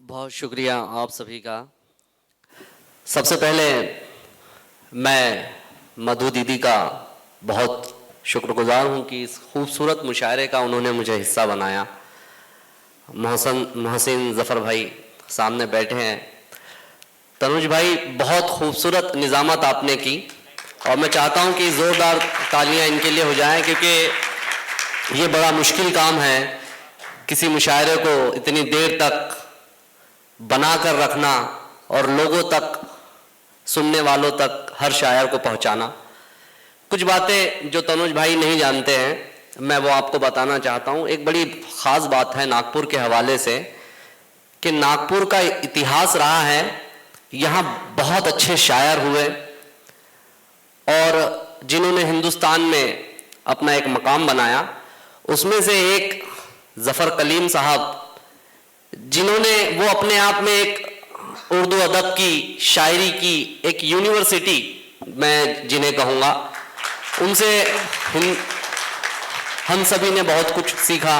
बहुत शुक्रिया आप सभी का। सबसे पहले मैं मधु दीदी का बहुत शुक्रगुजार हूँ कि इस खूबसूरत मुशायरे का उन्होंने मुझे हिस्सा बनाया। मोहसिन ज़फ़र भाई सामने बैठे हैं। तनुज भाई, बहुत खूबसूरत निज़ामत आपने की और मैं चाहता हूँ कि ज़ोरदार तालियां इनके लिए हो जाएं, क्योंकि ये बड़ा मुश्किल काम है किसी मुशायरे को इतनी देर तक बना कर रखना और लोगों तक, सुनने वालों तक, हर शायर को पहुंचाना। कुछ बातें जो तनुज भाई नहीं जानते हैं मैं वो आपको बताना चाहता हूं। एक बड़ी ख़ास बात है नागपुर के हवाले से कि नागपुर का इतिहास रहा है, यहाँ बहुत अच्छे शायर हुए और जिन्होंने हिंदुस्तान में अपना एक मकाम बनाया। उसमें से एक ज़फ़र कलीम साहब, जिन्होंने वो अपने आप में एक उर्दू अदब की, शायरी की एक यूनिवर्सिटी मैं जिन्हें कहूँगा, उनसे हम सभी ने बहुत कुछ सीखा।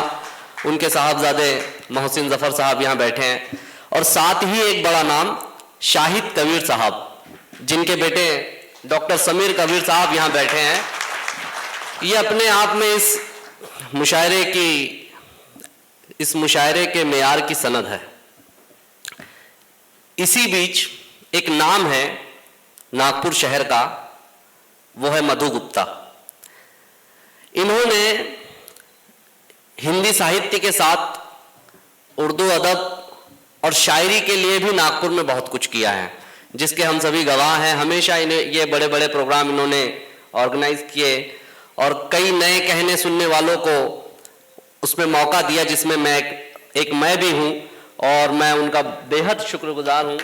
उनके साहबजादे मोहसिन ज़फ़र साहब यहाँ बैठे हैं और साथ ही एक बड़ा नाम शाहिद कबीर साहब, जिनके बेटे डॉक्टर समीर कबीर साहब यहाँ बैठे हैं। ये अपने आप में इस मुशायरे के मेयार की सनद है। इसी बीच एक नाम है नागपुर शहर का, वो है मधु गुप्ता। इन्होंने हिंदी साहित्य के साथ उर्दू अदब और शायरी के लिए भी नागपुर में बहुत कुछ किया है, जिसके हम सभी गवाह हैं। हमेशा इन्हें ये बड़े बड़े प्रोग्राम इन्होंने ऑर्गेनाइज किए और कई नए कहने सुनने वालों को उसमें मौका दिया, जिसमें मैं भी हूँ और मैं उनका बेहद शुक्रगुजार हूँ।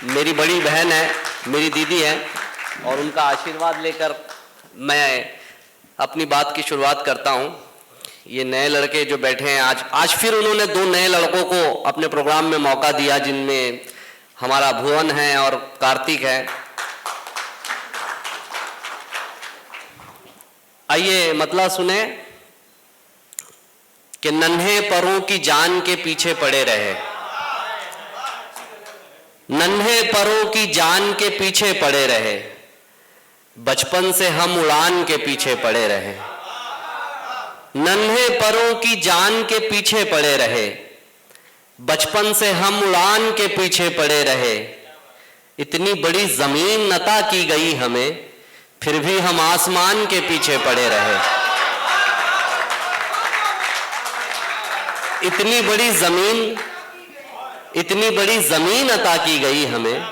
मेरी बड़ी बहन है, मेरी दीदी है और उनका आशीर्वाद लेकर मैं अपनी बात की शुरुआत करता हूँ। ये नए लड़के जो बैठे हैं आज फिर उन्होंने 2 नए लड़कों को अपने प्रोग्राम में मौका दिया, जिनमें हमारा भुवन है और कार्तिक है। आइए मतलब सुने कि नन्हे परों की जान के पीछे पड़े रहे, नन्हे परों की जान के पीछे पड़े रहे, बचपन से हम उड़ान के पीछे पड़े रहे। नन्हे परों की जान के पीछे पड़े रहे, बचपन से हम उड़ान के पीछे पड़े रहे। इतनी बड़ी जमीन अता की गई हमें, फिर भी हम आसमान के पीछे पड़े रहे। इतनी बड़ी जमीन अता की गई हमें,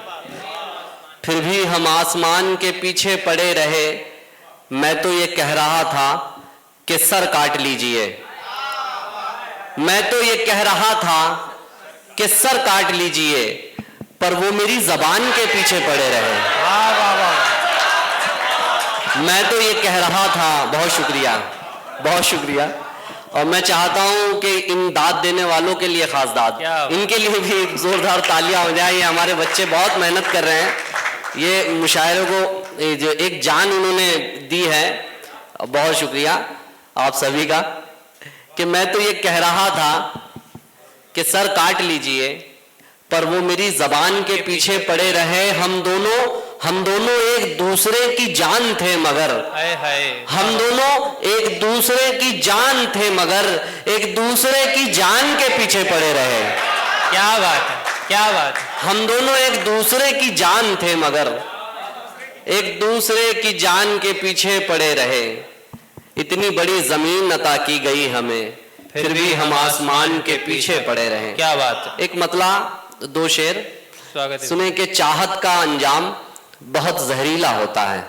फिर भी हम आसमान के पीछे पड़े रहे। मैं तो ये कह रहा था कि सर काट लीजिए, मैं तो ये कह रहा था कि सर काट लीजिए, पर वो मेरी जबान के पीछे पड़े रहे। मैं तो ये कह रहा था। बहुत शुक्रिया, बहुत शुक्रिया। और मैं चाहता हूं कि इन दाद देने वालों के लिए खास दाद, इनके लिए भी जोरदार तालियां हो जाए। ये हमारे बच्चे बहुत मेहनत कर रहे हैं, ये मुशायरे को जो एक जान उन्होंने दी है। बहुत शुक्रिया आप सभी का। कि मैं तो ये कह रहा था कि सर काट लीजिए, पर वो मेरी जबान के पीछे पड़े रहे। हम दोनों एक दूसरे की जान थे, मगर हम दोनों एक दूसरे की जान थे, मगर एक दूसरे की जान के पीछे पड़े रहे। क्या बात है, क्या बात है। हम दोनों एक दूसरे की जान थे, मगर एक दूसरे की जान के पीछे पड़े रहे। इतनी बड़ी जमीन अता की गई हमें, फिर भी हम आसमान के पीछे पड़े रहे। क्या बात है। एक मतला 2 शेर स्वागत है। सुने कि चाहत का अंजाम बहुत जहरीला होता है।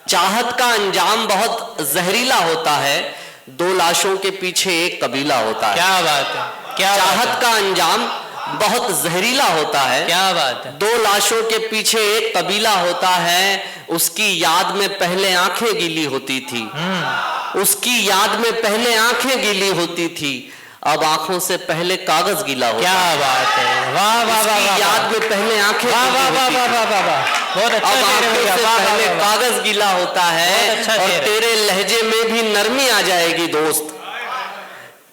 चाहत का अंजाम बहुत जहरीला होता है, 2 लाशों के पीछे एक कबीला होता है। क्या बात है, क्या चाहत का अंजाम बहुत जहरीला होता है, क्या बात है। 2 लाशों के पीछे एक कबीला होता है। उसकी याद में पहले आंखें गीली होती थी, उसकी याद में पहले आंखें गीली होती थी, अब आंखों से पहले कागज गीला होता है। क्या बात है, वाह वाह वाह। याद में पहले आंखें, वाह वाह वाह वाह वाह वाह, बहुत अच्छा शेर है भैया, वाह पहले वाह। कागज गीला होता है। अच्छा और शेर है। तेरे लहजे में भी नरमी आ जाएगी दोस्त,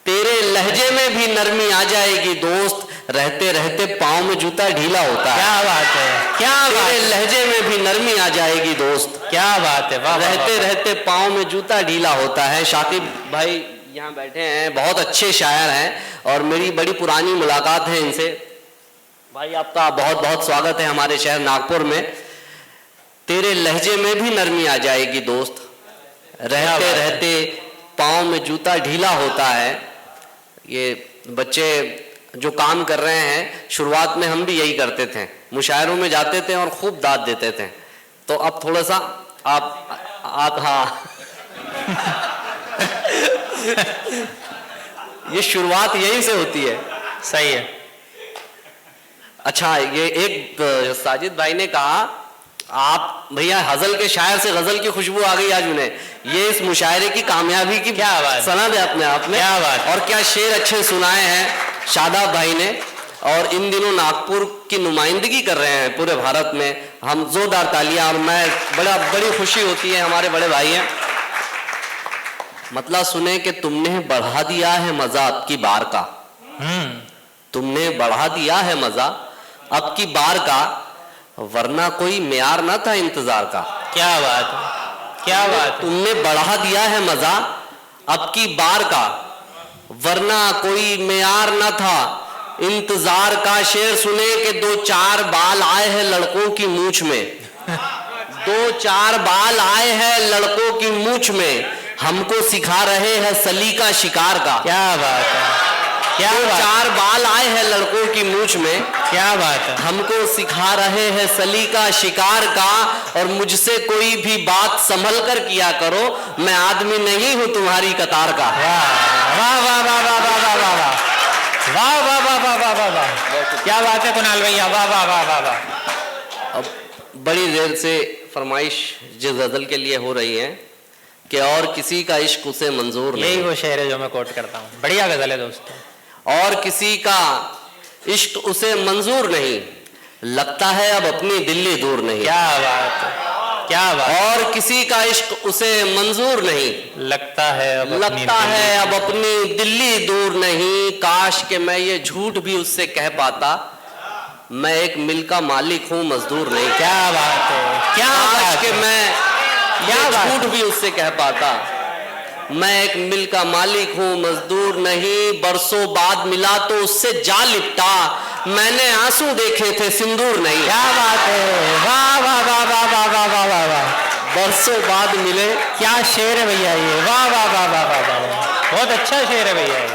तेरे लहजे में भी नरमी आ जाएगी दोस्त, रहते रहते पाँव में जूता ढीला होता है। क्या बात है, क्या बात तेरे है, लहजे में भी नरमी आ जाएगी दोस्त। क्या बात है, वाह, वाह, रहते वाह। रहते पाँव में जूता ढीला होता है। शाकिब भाई यहाँ बैठे हैं, बहुत अच्छे शायर हैं और मेरी बड़ी पुरानी मुलाकात है इनसे। भाई आपका बहुत बहुत स्वागत है हमारे शहर नागपुर में। तेरे लहजे में भी नरमी आ जाएगी दोस्त, रहते रहते पाँव में जूता ढीला होता है। ये बच्चे जो काम कर रहे हैं, शुरुआत में हम भी यही करते थे, मुशायरों में जाते थे और खूब दाद देते थे। तो अब थोड़ा सा आप हाँ ये शुरुआत यहीं से होती है। सही है। अच्छा, ये एक साजिद भाई ने कहा आप भैया हजल के शायर से गजल की खुशबू आ गई आज उन्हें। ये इस मुशायरे की कामयाबी की क्या बात, सनद है अपने आप में। क्या बात। और क्या शेर अच्छे सुनाए हैं शादाब भाई ने, और इन दिनों नागपुर की नुमाइंदगी कर रहे हैं पूरे भारत में। हम जोरदार तालियां, और मैं बड़ी खुशी होती है, हमारे बड़े भाई हैं। मतलब सुने कि तुमने बढ़ा दिया है मजा अब की बार का, तुमने बढ़ा दिया है मजा अब की बार का, वरना कोई म्यार ना था इंतजार का। क्या बात है, क्या बात है। तुमने बढ़ा दिया है मजा अब की बार का, वरना कोई म्यार ना था इंतजार का। शेर सुने कि 2-4 बाल आए हैं लड़कों की मूंछ में, 2-4 बाल आए हैं लड़कों की मूंछ में, हमको सिखा रहे हैं सलीका शिकार का। क्या बात है, क्या बात, 2-4 बाल आए हैं लड़कों की मूंछ में, क्या बात है। हमको सिखा रहे हैं सलीका शिकार का। और मुझसे कोई भी बात संभल कर किया करो, मैं आदमी नहीं हूं तुम्हारी कतार का। वाह वाह वाह वाह वाह वाह वाह वाह वाह वाह वाह वाह वाह वाह वाह, क्या बात है कुणाल भैया, वाह वाह वाह वाह वाह। अब बड़ी देर से फरमाइश जिस गजल के लिए हो रही है कि और किसी का इश्क उसे मंजूर यही नहीं, वो शेर है जो मैं कोट करता हूँ। बढ़िया गजल है दोस्तों। और किसी का इश्क उसे मंजूर नहीं, लगता है अब अपनी दिल्ली दूर नहीं। क्या बात है, क्या बात। और किसी का इश्क उसे मंजूर नहीं, लगता है अब लगता है अब अपनी दिल्ली दूर नहीं। काश के मैं ये झूठ भी उससे कह पाता, मैं एक मिल का मालिक हूँ मजदूर नहीं। क्या बात है, क्या काश बात के है। मैं क्या ये बात झूठ भी उससे कह पाता, मैं एक मिल का मालिक हूँ मजदूर नहीं। बरसों बाद मिला तो उससे जा लिपटा, मैंने आंसू देखे थे सिंदूर नहीं। क्या बात है, वाह वाह वाह वाह वाह वाह वाह वाह वाह। बरसों बाद मिले, क्या शेर है भैया ये, वाह वाह वाह वाह वाह वाह, बहुत अच्छा शेर है भैया ये।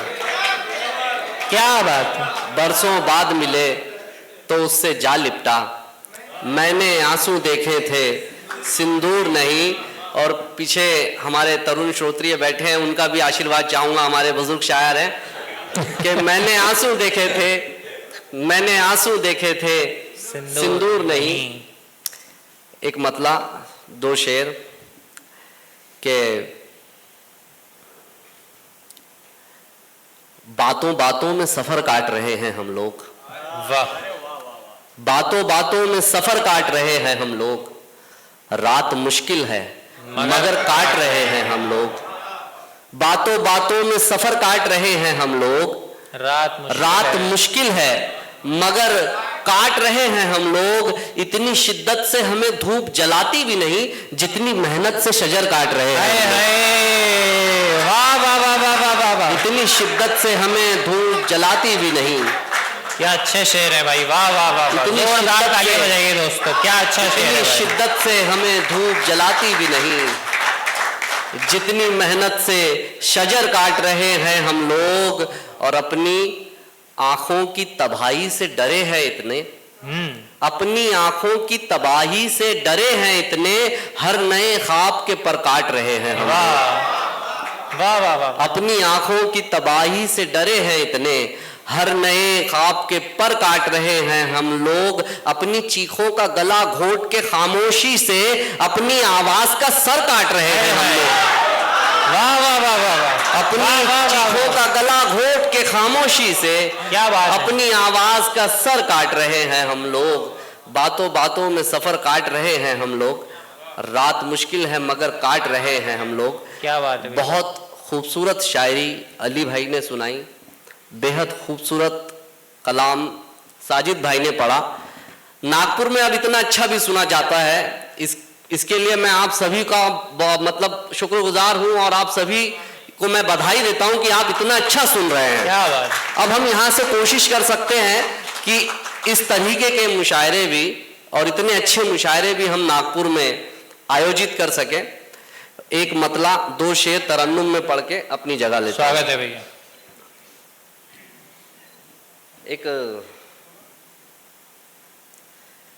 क्या बात है। बरसों बाद मिले तो उससे जा लिपटा, मैंने आंसू देखे थे सिंदूर नहीं। और पीछे हमारे तरुण श्रोत्रिय बैठे हैं, उनका भी आशीर्वाद चाहूंगा, हमारे बुजुर्ग शायर हैं कि मैंने आंसू देखे थे, मैंने आंसू देखे थे सिंदूर नहीं। एक मतला, 2 शेर के बातों बातों में सफर काट रहे हैं हम लोग, वाह। बातों बातों में सफर काट रहे हैं हम लोग, रात मुश्किल है मगर काट रहे हैं हम लोग। बातों बातों में सफर काट रहे हैं हम लोग, रात मुश्किल है मगर काट रहे हैं हम लोग। इतनी शिद्दत से हमें धूप जलाती भी नहीं, जितनी मेहनत से शजर काट रहे हैं। वाह वाह वाह वाह वाह वाह वाह। इतनी शिद्दत से हमें धूप जलाती भी नहीं। क्या अच्छे शेर है भाई, वाह वाह वाह। इतनी जोरदार शिद्दत तालियां से- बजाइए दोस्तों, क्या अच्छा शेर है इतनी भाई। शिद्दत से हमें धूप जलाती भी नहीं, जितनी मेहनत से शजर काट रहे हैं हम लोग। और अपनी आंखों की तबाही से डरे हैं इतने, अपनी आंखों की तबाही से डरे हैं इतने, हर नए ख्वाब के पर काट रहे हैं हम लोग। वाह वाह वाह। अपनी आंखों की तबाही से डरे हैं इतने, हर नए ख्वाब के पर काट रहे हैं हम लोग। अपनी चीखों का गला घोट के खामोशी से अपनी आवाज का सर काट रहे हैं हम लोग। वाह वाह वाह वाह वाह। अपनी वाह, वाह, वाह, चीखों वाह। का गला घोट के खामोशी से क्या बात है। अपनी आवाज का सर काट रहे हैं हम लोग। बातों बातों में सफर काट रहे हैं हम लोग, रात मुश्किल है मगर काट रहे हैं हम लोग। क्या बात है। बहुत खूबसूरत शायरी अली भाई ने सुनाई, बेहद खूबसूरत कलाम साजिद भाई ने पढ़ा। नागपुर में अब इतना अच्छा भी सुना जाता है, इसके लिए मैं आप सभी का मतलब शुक्रगुजार हूं और आप सभी को मैं बधाई देता हूं कि आप इतना अच्छा सुन रहे हैं। क्या बात। अब हम यहां से कोशिश कर सकते हैं कि इस तरीके के मुशायरे भी और इतने अच्छे मुशायरे भी हम नागपुर में आयोजित कर सके। एक मतला 2 शेर तरन्नुम में पढ़ के अपनी जगह लेते हैं। स्वागत है भैया।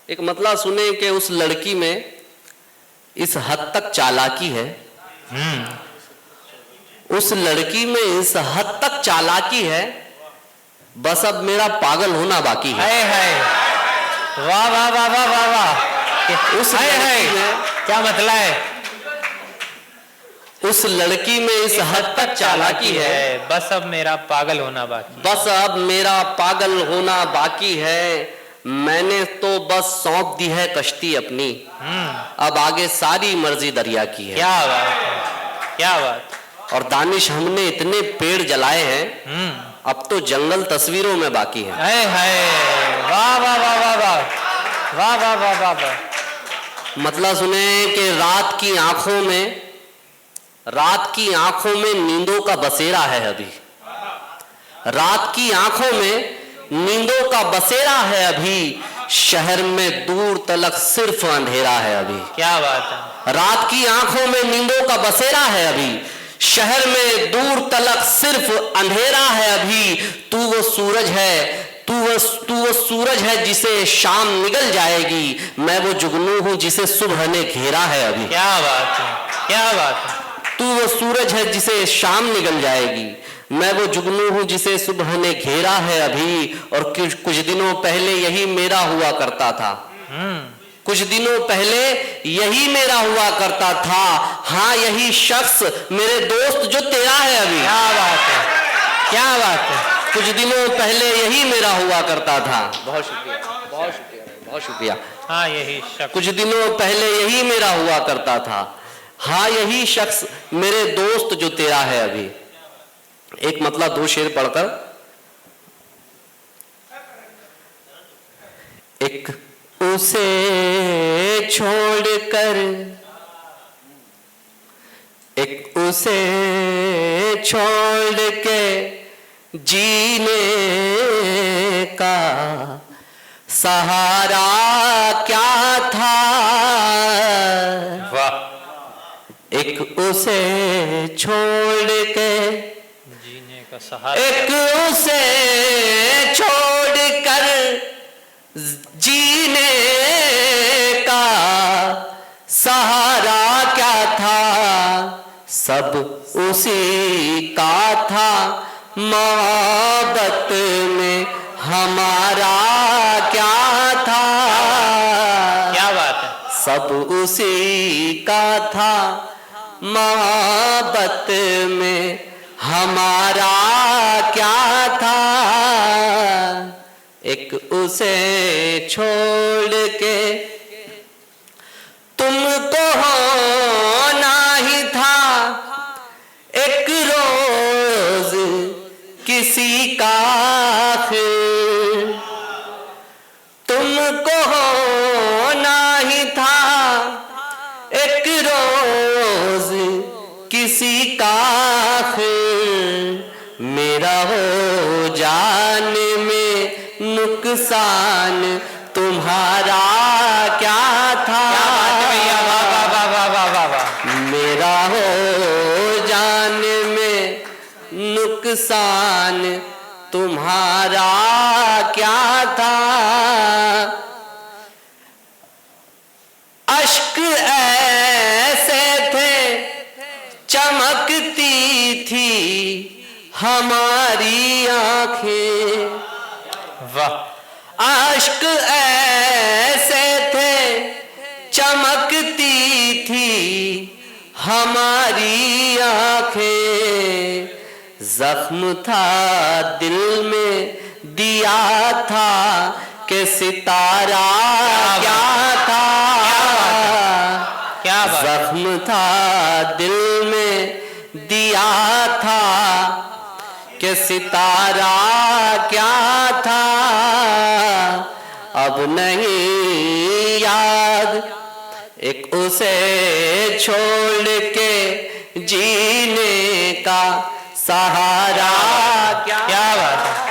एक मतला सुने कि उस लड़की में इस हद तक चालाकी है, उस लड़की में इस हद तक चालाकी है, बस अब मेरा पागल होना बाकी है। वाह वाह वाह वाह वाह वाह। उस लड़की में क्या मतलब है? उस लड़की में इस हद तक चालाकी है, बस अब मेरा पागल होना बाकी, बस अब मेरा पागल होना बाकी है। मैंने तो बस सौंप दी है कश्ती अपनी, अब आगे सारी मर्जी दरिया की है। क्या बात है, क्या बात। और दानिश हमने इतने पेड़ जलाए हैं, अब तो जंगल तस्वीरों में बाकी है। वाह वाह वाह वाह वाह वाह वाह वाह वाह वाह। मतलब सुने कि रात की आंखों में नींदों का बसेरा है अभी, रात की आंखों में नींदों का बसेरा है अभी, शहर में दूर तलक सिर्फ अंधेरा है अभी। क्या बात है। रात की आंखों में नींदों का बसेरा है अभी, शहर में दूर तलक सिर्फ अंधेरा है अभी। तू वो सूरज है जिसे शाम निकल जाएगी, मैं वो जुगनू हूं जिसे सुबह ने घेरा है अभी। क्या बात है, क्या बात है। तू वो सूरज है जिसे शाम निकल जाएगी, मैं वो जुगनू हूं जिसे सुबह ने घेरा है अभी। और कुछ दिनों पहले यही मेरा हुआ करता था, कुछ दिनों पहले यही मेरा हुआ करता था। हाँ यही शख्स मेरे दोस्त जो तेरा है अभी। क्या बात है, क्या बात है। कुछ दिनों पहले यही मेरा हुआ करता था। बहुत शुक्रिया, बहुत शुक्रिया, बहुत शुक्रिया। हाँ यही शख्स कुछ दिनों पहले यही मेरा हुआ करता था, हाँ यही शख्स मेरे दोस्त जो तेरा है अभी। एक मतलब 2 शेर पढ़कर एक उसे छोड़कर, एक उसे छोड़ के जीने का सहारा क्या था। वाह। एक उसे छोड़ के जीने का सहारा, एक उसे छोड़ कर जीने का सहारा क्या था, सब उसी का था। मोहब्बत में हमारा क्या था। क्या बात है। सब उसी का था, मोहब्बत में हमारा क्या था। एक उसे छोड़ के तुमको होना ही था एक रोज किसी का आखिर, तुमको होना ही था एक रोज किसी का आखिर। मेरा हो जाने में नुकसान तुम्हारा क्या था। भैया वाह वाह वाह वाह वाह वाह वाह। मेरा हो जाने में नुकसान तुम्हारा क्या था। अश्क ऐसे थे चमकती थी हमारी आंखें। वाह। अश्क ऐसे थे चमकती थी हमारी आंखें। जख्म था दिल में दिया था कि सितारा क्या था। क्या बात। जख्म था दिल में दिया था कि सितारा क्या था अब नहीं याद, एक उसे छोड़ के जीने का सहारा क्या बात है।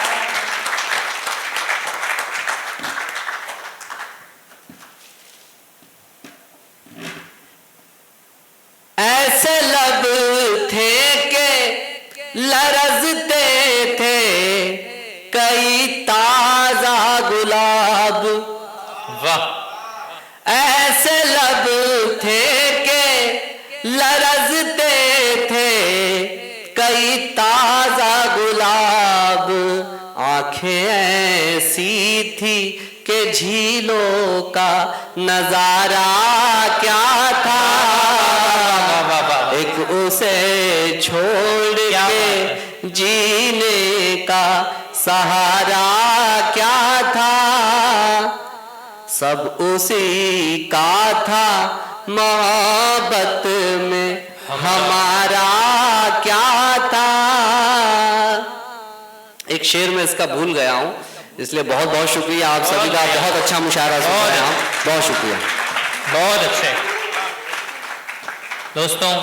ऐसे लब थे के लरजते थे कई ताजा गुलाब, वाह। ऐसे लब थे के लरजते थे कई ताजा गुलाब, आंखें ऐसी थी कि झीलों का नजारा क्या था, एक उसे छोड़ के जीने का सहारा क्या था, सब उसी का था मोहब्बत में हमारा क्या था। एक शेर में इसका भूल गया हूं, इसलिए बहुत बहुत शुक्रिया आप सभी का, बहुत अच्छा मुशायरा सुन रहे हैं आप, बहुत शुक्रिया। बहुत अच्छे दोस्तों।